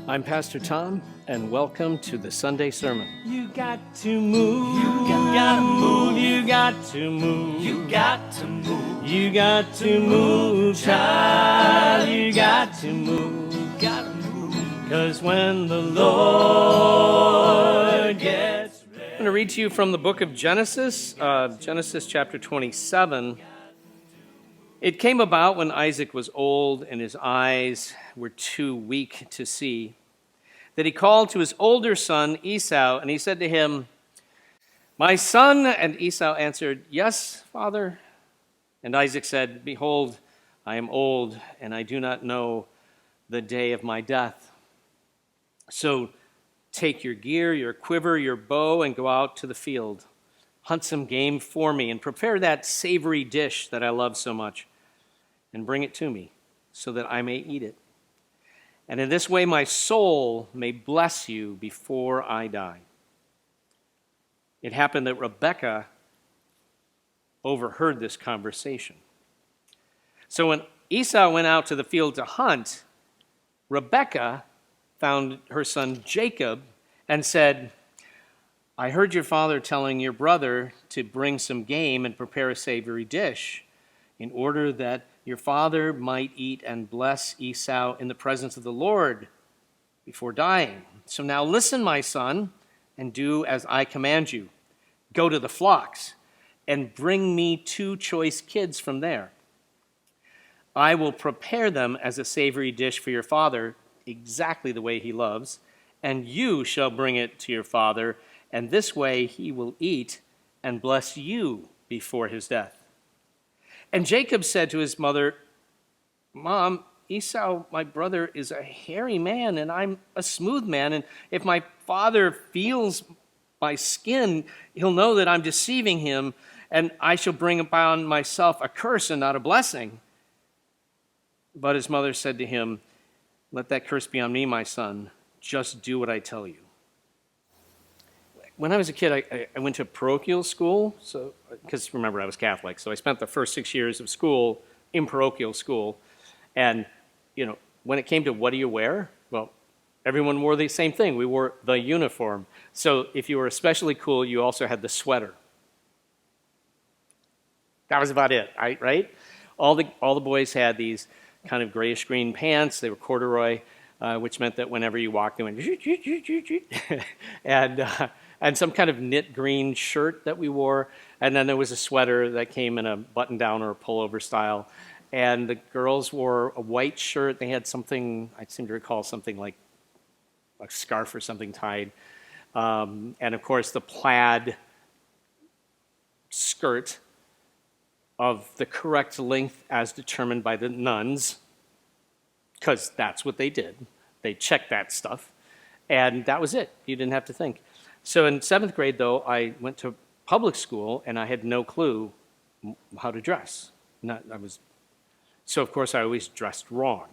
I'm Pastor Tom, and welcome to the Sunday Sermon. You got to move. You gotta move. You got to move. You got to move. You got to move, child. You got to move. You gotta move. 'Cause when the Lord gets ready. I'm going to read to you from the book of Genesis, Genesis chapter 27. It came about when Isaac was old and his eyes were too weak to see, that he called to his older son Esau, and he said to him, "My son," and Esau answered, "Yes, father." And Isaac said, "Behold, I am old, and I do not know the day of my death. So take your gear, your quiver, your bow, and go out to the field. Hunt some game for me, and prepare that savory dish that I love so much, and bring it to me, so that I may eat it. And in this way my soul may bless you before I die." It happened that Rebekah overheard this conversation. So when Esau went out to the field to hunt, Rebekah found her son Jacob and said, "I heard your father telling your brother to bring some game and prepare a savory dish, in order that your father might eat and bless Esau in the presence of the Lord before dying. So now listen, my son, and do as I command you. Go to the flocks and bring me 2 choice kids from there. I will prepare them as a savory dish for your father, exactly the way he loves, and you shall bring it to your father, and this way he will eat and bless you before his death." And Jacob said to his mother, "Mom, Esau, my brother, is a hairy man, and I'm a smooth man. And if my father feels my skin, he'll know that I'm deceiving him, and I shall bring upon myself a curse and not a blessing." But his mother said to him, "Let that curse be on me, my son. Just do what I tell you." When I was a kid, I went to parochial school, so because remember, I was Catholic, so I spent the first 6 years of school in parochial school. And, when it came to what do you wear, well, everyone wore the same thing. We wore the uniform. So if you were especially cool, you also had the sweater. That was about it, right? All the boys had these kind of grayish-green pants. They were corduroy, which meant that whenever you walked, they went and some kind of knit green shirt that we wore. And then there was a sweater that came in a button-down or a pullover style. And the girls wore a white shirt. They had something, I seem to recall something like a scarf or something tied. And of course, the plaid skirt of the correct length as determined by the nuns, because that's what they did. They checked that stuff. And that was it. You didn't have to think. So in 7th grade, though, I went to public school, and I had no clue how to dress. So, of course, I always dressed wrong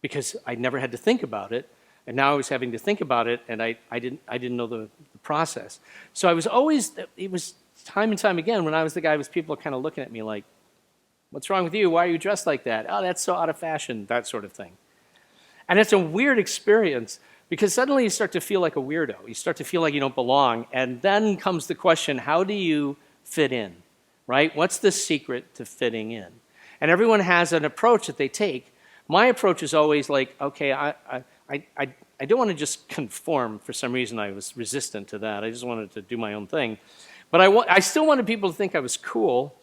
because I never had to think about it, and now I was having to think about it, and I didn't know the process. So it was time and time again when I was the guy, was people kind of looking at me like, "What's wrong with you? Why are you dressed like that? Oh, that's so out of fashion," that sort of thing. And it's a weird experience because suddenly you start to feel like a weirdo. You start to feel like you don't belong, and then comes the question, how do you fit in? Right? What's the secret to fitting in? And everyone has an approach that they take. My approach is always like, okay, I don't want to just conform. For some reason, I was resistant to that. I just wanted to do my own thing. But I still wanted people to think I was cool.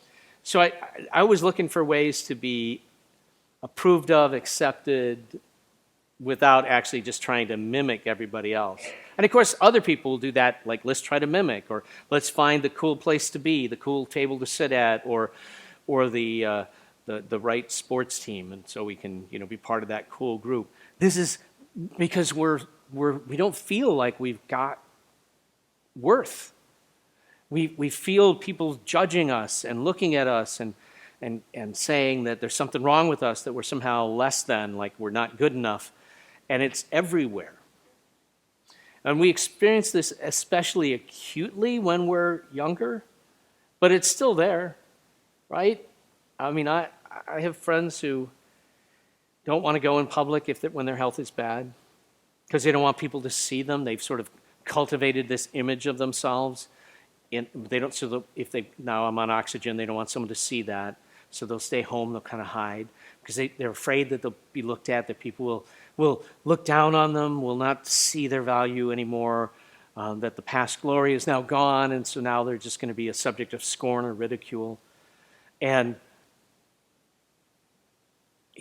So I was looking for ways to be approved of, accepted, without actually just trying to mimic everybody else. And of course, other people will do that, like let's try to mimic, or let's find the cool place to be, the cool table to sit at, or the right sports team, and so we can be part of that cool group. This is because we don't feel like we've got worth. We feel people judging us and looking at us and saying that there's something wrong with us, that we're somehow less than, like we're not good enough. And it's everywhere. And we experience this especially acutely when we're younger, but it's still there, right? I mean, I have friends who don't want to go in public when their health is bad because they don't want people to see them. They've sort of cultivated this image of themselves. And they don't. So now I'm on oxygen. They don't want someone to see that. So they'll stay home. They'll kind of hide because they're afraid that they'll be looked at. That people will look down on them. Will not see their value anymore. That the past glory is now gone, and so now they're just going to be a subject of scorn or ridicule. And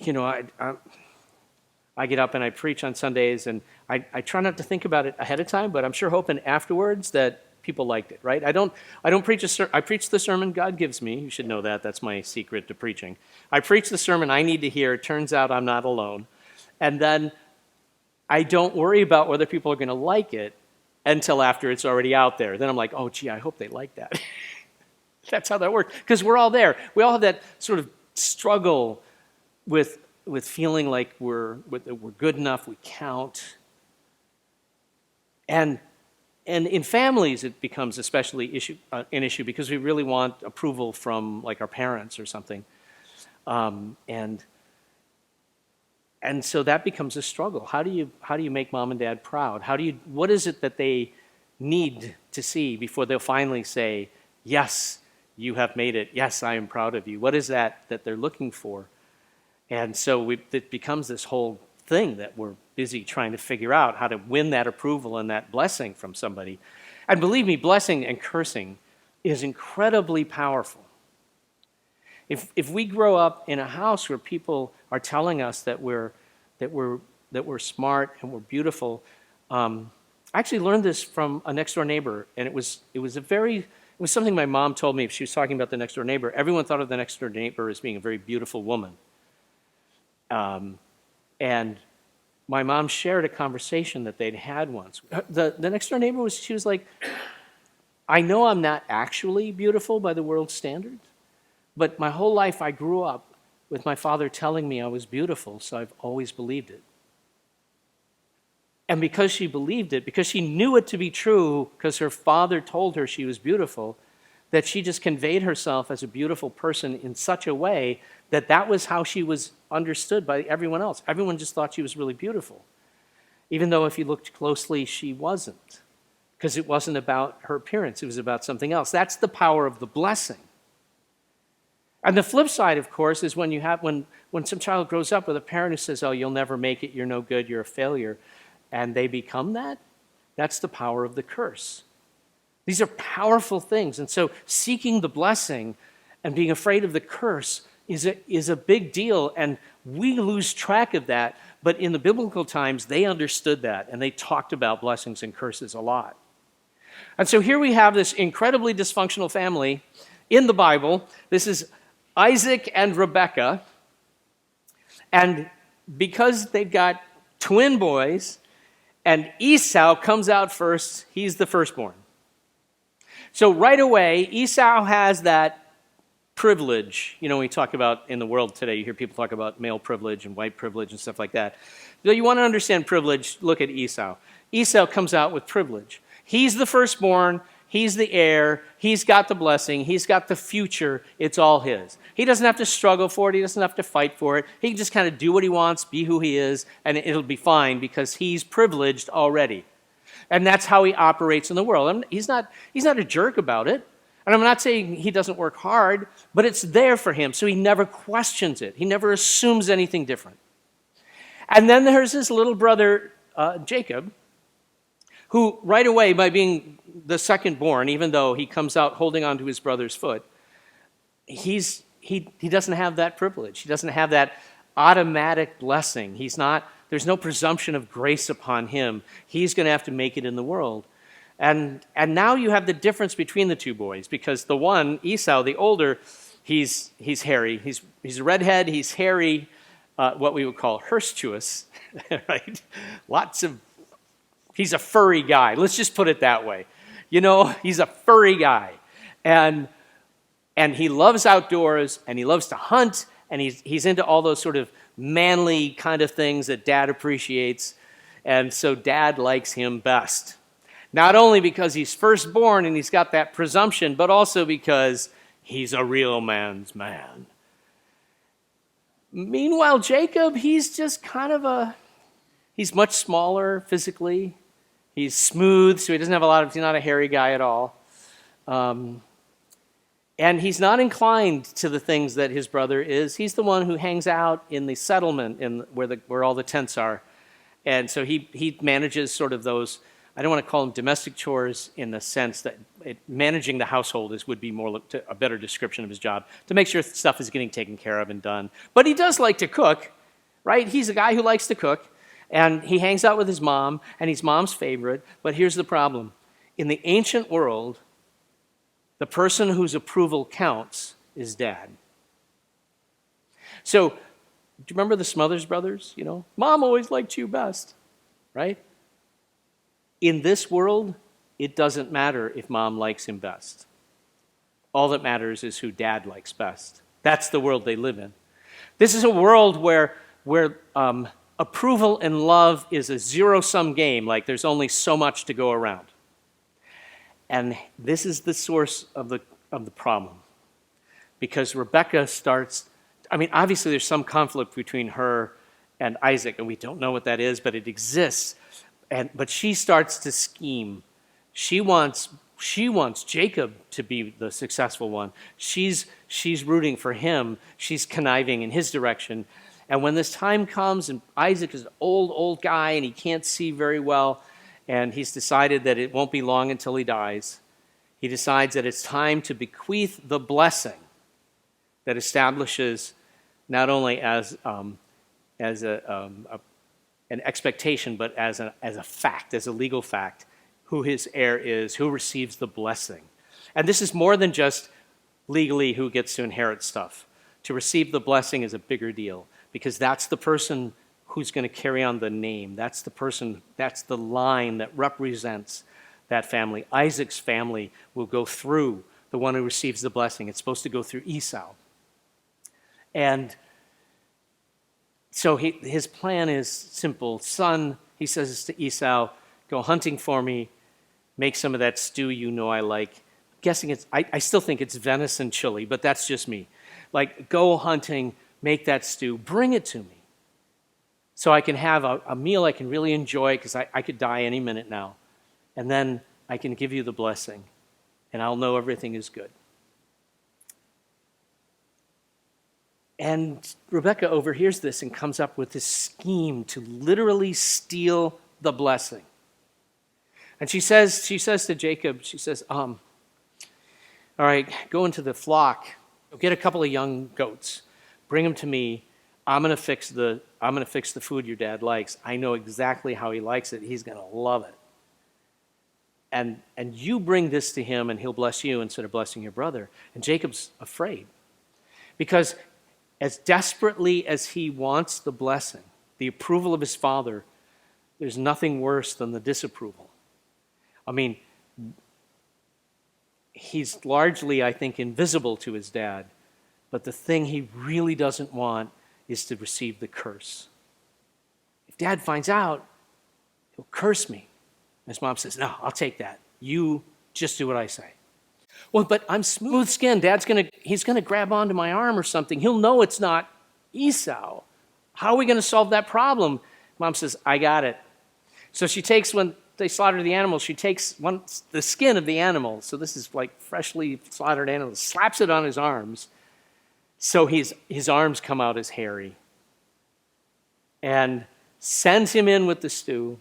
I get up and I preach on Sundays, and I try not to think about it ahead of time, but I'm sure hoping afterwards that people liked it, right? I don't preach I preach the sermon God gives me. You should know that. That's my secret to preaching. I preach the sermon I need to hear. It turns out I'm not alone. And then I don't worry about whether people are going to like it until after it's already out there. Then I'm like, oh, gee, I hope they like that. That's how that works. Because we're all there. We all have that sort of struggle with feeling like we're good enough, we count. And in families, it becomes especially an issue because we really want approval from like our parents or something. And so that becomes a struggle. How do you make mom and dad proud? What is it that they need to see before they'll finally say, yes, you have made it. Yes, I am proud of you. What is that they're looking for? And so it becomes this whole thing that we're busy trying to figure out how to win that approval and that blessing from somebody. And believe me, blessing and cursing is incredibly powerful. If we grow up in a house where people are telling us that we're smart and we're beautiful, I actually learned this from a next door neighbor, and it was something my mom told me. If she was talking about the next door neighbor, everyone thought of the next door neighbor as being a very beautiful woman. And my mom shared a conversation that they'd had once. The next door neighbor she was like, I know I'm not actually beautiful by the world's standards, but my whole life I grew up with my father telling me I was beautiful, so I've always believed it. And because she believed it, because she knew it to be true, because her father told her she was beautiful, that she just conveyed herself as a beautiful person in such a way that was how she was understood by everyone else. Everyone just thought she was really beautiful, even though if you looked closely, she wasn't, because it wasn't about her appearance. It was about something else. That's the power of the blessing. And the flip side, of course, is when some child grows up with a parent who says, oh, you'll never make it, you're no good, you're a failure, and they become that, that's the power of the curse. These are powerful things. And so seeking the blessing and being afraid of the curse is a big deal, and we lose track of that. But in the biblical times, they understood that, and they talked about blessings and curses a lot. And so here we have this incredibly dysfunctional family in the Bible. This is Isaac and Rebekah. And because they've got twin boys, and Esau comes out first, he's the firstborn. So right away, Esau has that privilege. You know, we talk about in the world today, you hear people talk about male privilege and white privilege and stuff like that. So you want to understand privilege, look at Esau. Esau comes out with privilege. He's the firstborn, he's the heir, he's got the blessing, he's got the future, it's all his. He doesn't have to struggle for it, he doesn't have to fight for it. He can just kind of do what he wants, be who he is, and it'll be fine because he's privileged already. And that's how he operates in the world. And he's not a jerk about it. And I'm not saying he doesn't work hard, but it's there for him, so he never questions it. He never assumes anything different. And then there's his little brother, Jacob, who right away, by being the second born, even though he comes out holding onto his brother's foot, he doesn't have that privilege. He doesn't have that automatic blessing. There's no presumption of grace upon him. He's going to have to make it in the world. And now you have the difference between the two boys, because the one, Esau, the older, he's hairy. He's a redhead, he's hairy, what we would call hirsuous, right? He's a furry guy. Let's just put it that way. You know, he's a furry guy. And he loves outdoors, and he loves to hunt, and he's into all those sort of manly kind of things that Dad appreciates. And so Dad likes him best. Not only because he's firstborn and he's got that presumption, but also because he's a real man's man. Meanwhile, Jacob, he's just kind of he's much smaller physically. He's smooth, so he doesn't have he's not a hairy guy at all. And he's not inclined to the things that his brother is. He's the one who hangs out in the settlement where all the tents are. And so he manages sort of those, I don't want to call them domestic chores in the sense that managing the household would be more a better description of his job, to make sure stuff is getting taken care of and done. But he does like to cook, right? He's a guy who likes to cook, and he hangs out with his mom, and he's mom's favorite. But here's the problem. In the ancient world, the person whose approval counts is dad. So, do you remember the Smothers Brothers? You know, Mom always liked you best, right? In this world, it doesn't matter if Mom likes him best. All that matters is who Dad likes best. That's the world they live in. This is a world where approval and love is a zero-sum game, like there's only so much to go around. And this is the source of the problem. Because Rebekah obviously there's some conflict between her and Isaac, and we don't know what that is, but it exists. But she starts to scheme. She wants Jacob to be the successful one. She's rooting for him. She's conniving in his direction. And when this time comes, and Isaac is an old guy, and he can't see very well, and he's decided that it won't be long until he dies. He decides that it's time to bequeath the blessing that establishes not only as an expectation, but as a fact, as a legal fact, who his heir is, who receives the blessing. And this is more than just legally who gets to inherit stuff. To receive the blessing is a bigger deal, because that's the person who's going to carry on the name. That's the person, that's the line that represents that family. Isaac's family will go through the one who receives the blessing. It's supposed to go through Esau. And so his plan is simple. Son, he says to Esau, go hunting for me, make some of that stew you know I like. I'm guessing I still think it's venison chili, but that's just me. Like, go hunting, make that stew, bring it to me. So I can have a meal I can really enjoy, because I could die any minute now. And then I can give you the blessing, and I'll know everything is good. And Rebekah overhears this and comes up with this scheme to literally steal the blessing. And she says to Jacob, all right, go into the flock, get a couple of young goats, bring them to me. I'm gonna fix the food your dad likes. I know exactly how he likes it. He's gonna love it. And you bring this to him, and he'll bless you instead of blessing your brother. And Jacob's afraid, because as desperately as he wants the blessing, the approval of his father, there's nothing worse than the disapproval. I mean, he's largely, I think, invisible to his dad, but the thing he really doesn't want is to receive the curse. If Dad finds out, he'll curse me. His mom says, no, I'll take that. You just do what I say. Well, but I'm smooth-skinned. He's gonna grab onto my arm or something. He'll know it's not Esau. How are we gonna solve that problem? Mom says, I got it. So she takes, when they slaughter the animal, she takes the skin of the animal. So this is like freshly slaughtered animal, slaps it on his arms. So his arms come out as hairy, and sends him in with the stew.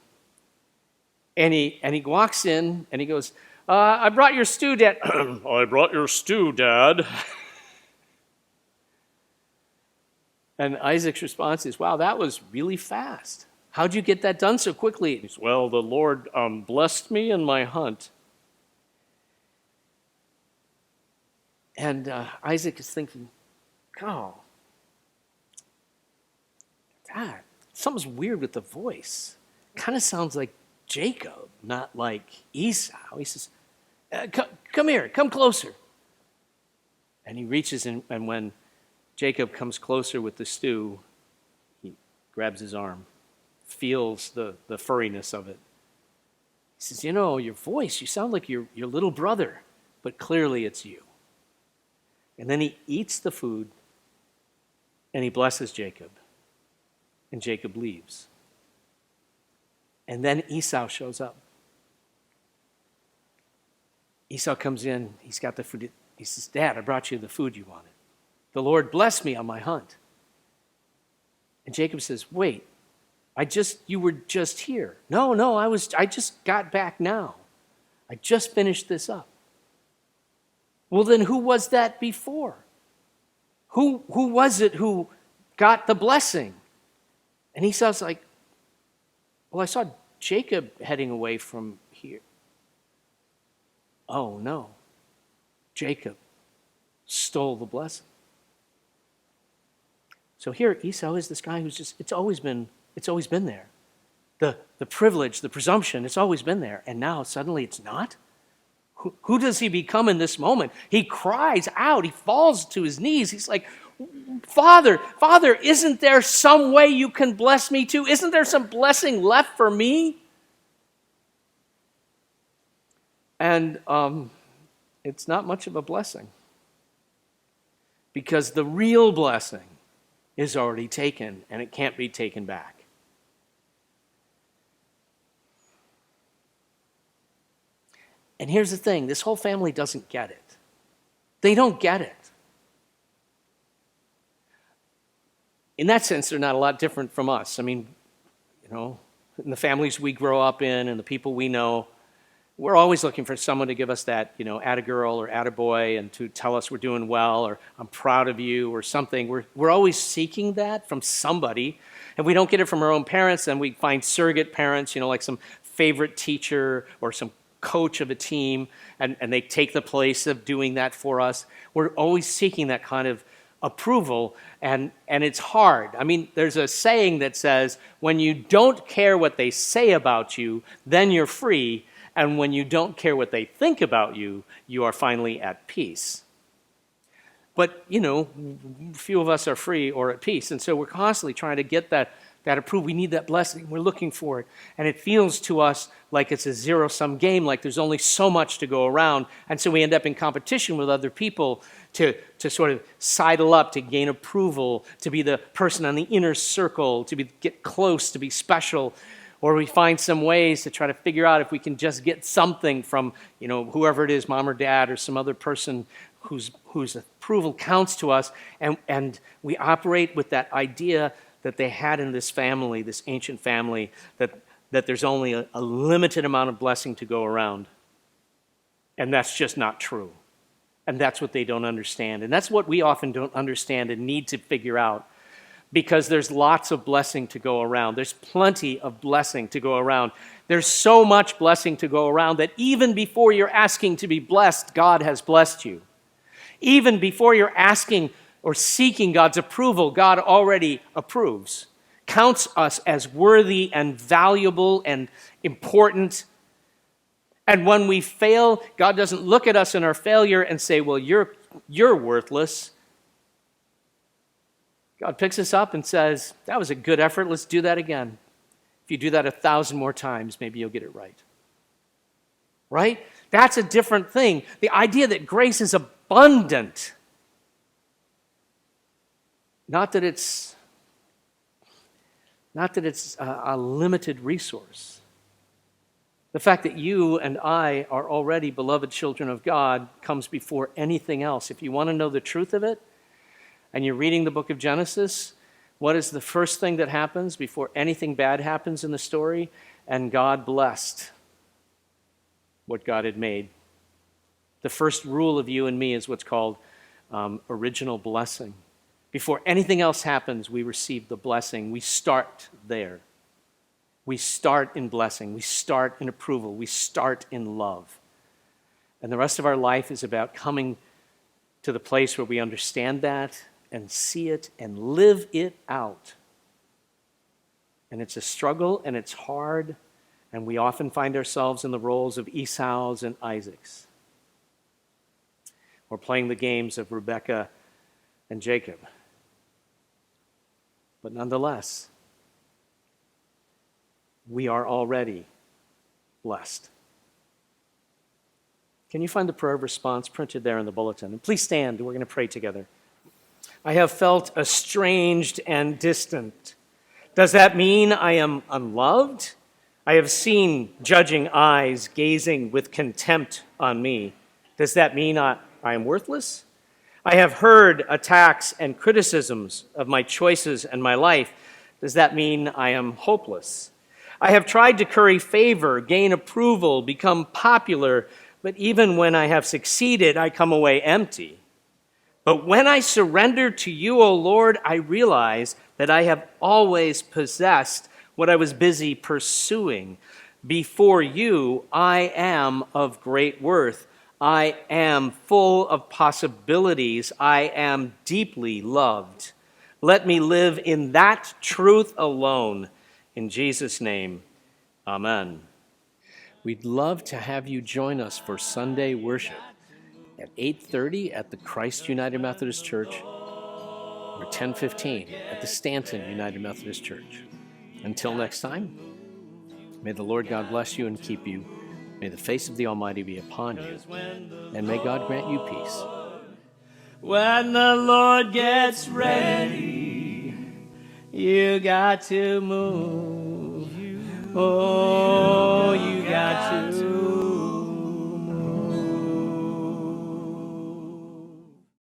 And he walks in and he goes, I brought your stew, Dad. I brought your stew, Dad. And Isaac's response is, wow, that was really fast. How'd you get that done so quickly? He says, well, the Lord blessed me in my hunt. And Isaac is thinking, oh, Dad, something's weird with the voice. Kind of sounds like Jacob, not like Esau. He says, come here, come closer. And he reaches in, and when Jacob comes closer with the stew, he grabs his arm, feels the furriness of it. He says, your voice, you sound like your little brother, but clearly it's you. And then he eats the food, And he blesses Jacob. And Jacob leaves. And then Esau shows up. Esau comes in. He's got the food. He says, Dad, I brought you the food you wanted. The Lord blessed me on my hunt. And Jacob says, wait, you were just here. No, I just got back now. I just finished this up. Well, then who was that before? Who was it who got the blessing? And Esau's like, well, I saw Jacob heading away from here. Oh, no. Jacob stole the blessing. So here Esau is this guy who's just, it's always been there. The privilege, the presumption, it's always been there. And now suddenly it's not? Who does he become in this moment? He cries out. He falls to his knees. He's like, Father, isn't there some way you can bless me too? Isn't there some blessing left for me? And it's not much of a blessing. Because the real blessing is already taken, and it can't be taken back. And here's the thing, this whole family doesn't get it. They don't get it. In that sense, they're not a lot different from us. I mean, in the families we grow up in and the people we know, we're always looking for someone to give us that, atta-girl or atta-boy, and to tell us we're doing well, or I'm proud of you, or something. We're always seeking that from somebody. If we don't get it from our own parents, then we find surrogate parents, like some favorite teacher or some coach of a team, and they take the place of doing that for us. We're always seeking that kind of approval, and it's hard. I mean, there's a saying that says, when you don't care what they say about you, then you're free. And when you don't care what they think about you, you are finally at peace. But, few of us are free or at peace. And so we're constantly trying to get that approval. We need that blessing. We're looking for it. And it feels to us like it's a zero-sum game, like there's only so much to go around. And so we end up in competition with other people to sort of sidle up, to gain approval, to be the person on the inner circle, to get close, to be special. Or we find some ways to try to figure out if we can just get something from, whoever it is, mom or dad or some other person whose approval counts to us. And we operate with that idea that they had in this family, this ancient family, that there's only a limited amount of blessing to go around. And that's just not true. And that's what they don't understand. And that's what we often don't understand and need to figure out. Because there's lots of blessing to go around. There's plenty of blessing to go around. There's so much blessing to go around that even before you're asking to be blessed, God has blessed you. Even before you're asking or seeking God's approval, God already approves, counts us as worthy and valuable and important. And when we fail, God doesn't look at us in our failure and say, well, you're worthless. God picks us up and says, that was a good effort, let's do that again. If you do that 1,000 more times, maybe you'll get it right. Right? That's a different thing. The idea that grace is abundant. Not that it's a limited resource. The fact that you and I are already beloved children of God comes before anything else. If you want to know the truth of it, and you're reading the book of Genesis, what is the first thing that happens before anything bad happens in the story? And God blessed what God had made. The first rule of you and me is what's called original blessing. Before anything else happens, we receive the blessing. We start there. We start in blessing. We start in approval. We start in love. And the rest of our life is about coming to the place where we understand that and see it and live it out. And it's a struggle and it's hard, and we often find ourselves in the roles of Esau's and Isaac's. We're playing the games of Rebekah and Jacob. But nonetheless, we are already blessed. Can you find the prayer of response printed there in the bulletin? And please stand, we're going to pray together. I have felt estranged and distant. Does that mean I am unloved? I have seen judging eyes gazing with contempt on me. Does that mean I am worthless? I have heard attacks and criticisms of my choices and my life. Does that mean I am hopeless? I have tried to curry favor, gain approval, become popular, but even when I have succeeded, I come away empty. But when I surrender to you, O Lord, I realize that I have always possessed what I was busy pursuing. Before you, I am of great worth. I am full of possibilities. I am deeply loved. Let me live in that truth alone. In Jesus' name, amen. We'd love to have you join us for Sunday worship at 8:30 at the Christ United Methodist Church or 10:15 at the Stanton United Methodist Church. Until next time, may the Lord God bless you and keep you. May the face of the Almighty be upon you, and may God grant you peace. When the Lord gets ready, you got to move. Oh.